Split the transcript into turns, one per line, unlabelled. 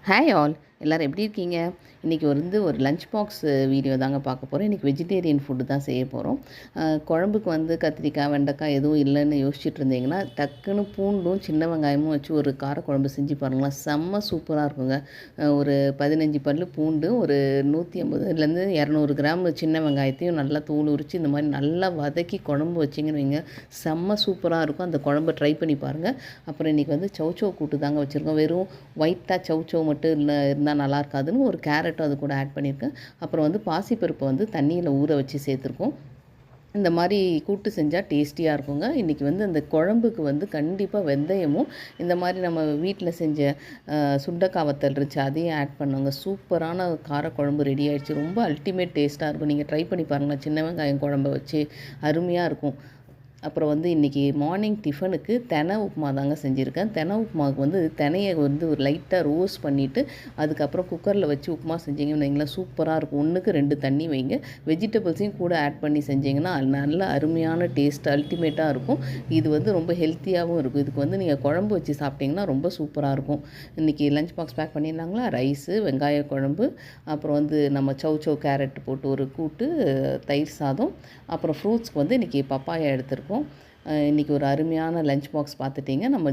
Hi all, எல்லோரும் எப்படி இருக்கீங்க? இன்றைக்கி ஒரு லஞ்ச் பாக்ஸ் வீடியோ தாங்க பார்க்க போகிறோம். இன்றைக்கி வெஜிடேரியன் ஃபுட்டு தான் செய்ய போகிறோம். குழம்புக்கு கத்திரிக்காய், வெண்டைக்காய் எதுவும் இல்லைன்னு யோசிச்சுட்டு இருந்தீங்கன்னா, டக்குன்னு பூண்டும் சின்ன வெங்காயமும் வச்சு ஒரு காரக்குழம்பு செஞ்சு பாருங்களேன். செம்ம சூப்பராக இருக்குங்க. ஒரு 15 பல்லு பூண்டு, ஒரு 150லேருந்து 200 கிராம் சின்ன வெங்காயத்தையும் நல்லா தூள் உரித்து இந்த மாதிரி நல்லா வதக்கி குழம்பு வச்சிங்கன்னு வைங்க, செம்ம சூப்பராக இருக்கும். அந்த குழம்பு ட்ரை பண்ணி பாருங்கள். அப்புறம் இன்றைக்கி சௌச்சௌ கூட்டு தாங்க வச்சுருக்கோம். வெறும் ஒயிட்டாக சௌச்சௌ மட்டும் இருந்தால் நல்லா இருக்காதுன்னு ஒரு கேரட்டும் அது கூட ஆட் பண்ணியிருக்கேன். அப்புறம் பாசிப்பருப்பை தண்ணியில் ஊற வச்சு சேர்த்துருக்கோம். இந்த மாதிரி கூட்டு செஞ்சால் டேஸ்டியாக இருக்குங்க. இன்றைக்கி அந்த குழம்புக்கு கண்டிப்பாக வெந்தயமும் இந்த மாதிரி நம்ம வீட்டில் செஞ்ச சுண்டக்காய் வத்தல் இருந்துச்சு அதையும் ஆட் பண்ணுங்க. சூப்பரான காரக்குழம்பு ரெடி ஆகிடுச்சு. ரொம்ப அல்டிமேட் டேஸ்ட்டாக இருக்கும். நீங்கள் ட்ரை பண்ணி பாருங்கள். சின்ன வெங்காயம் குழம்பை வச்சு அருமையாக இருக்கும். அப்புறம் இன்றைக்கி மார்னிங் டிஃபனுக்கு தெனை உப்புமா தாங்க செஞ்சுருக்கேன். தெனை உப்புமாவுக்கு தினையை ஒரு லைட்டாக ரோஸ்ட் பண்ணிவிட்டு அதுக்கப்புறம் குக்கரில் வச்சு உப்புமா செஞ்சிங்கன்னு வைங்களேன், சூப்பராக இருக்கும். 1க்கு 2 தண்ணி வைங்க. வெஜிடபிள்ஸையும் கூட ஆட் பண்ணி செஞ்சிங்கன்னா நல்ல அருமையான டேஸ்ட் அல்டிமேட்டாக இருக்கும். இது ரொம்ப ஹெல்த்தியாகவும் இருக்கும். இதுக்கு நீங்கள் குழம்பு வச்சு சாப்பிட்டிங்கன்னா ரொம்ப சூப்பராக இருக்கும். இன்றைக்கி லஞ்ச் பாக்ஸ் பேக் பண்ணியிருந்தாங்களா, ரைஸு, வெங்காய குழம்பு, அப்புறம் நம்ம சௌச்சௌ கேரட் போட்டு ஒரு கூட்டு, தயிர் சாதம், அப்புறம் ஃப்ரூட்ஸ்க்கு இன்றைக்கி பப்பாயா எடுத்திருக்கோம். இன்றைக்கி ஒரு அருமையான லஞ்ச் பாக்ஸ் பார்த்துட்டிங்க. நம்ம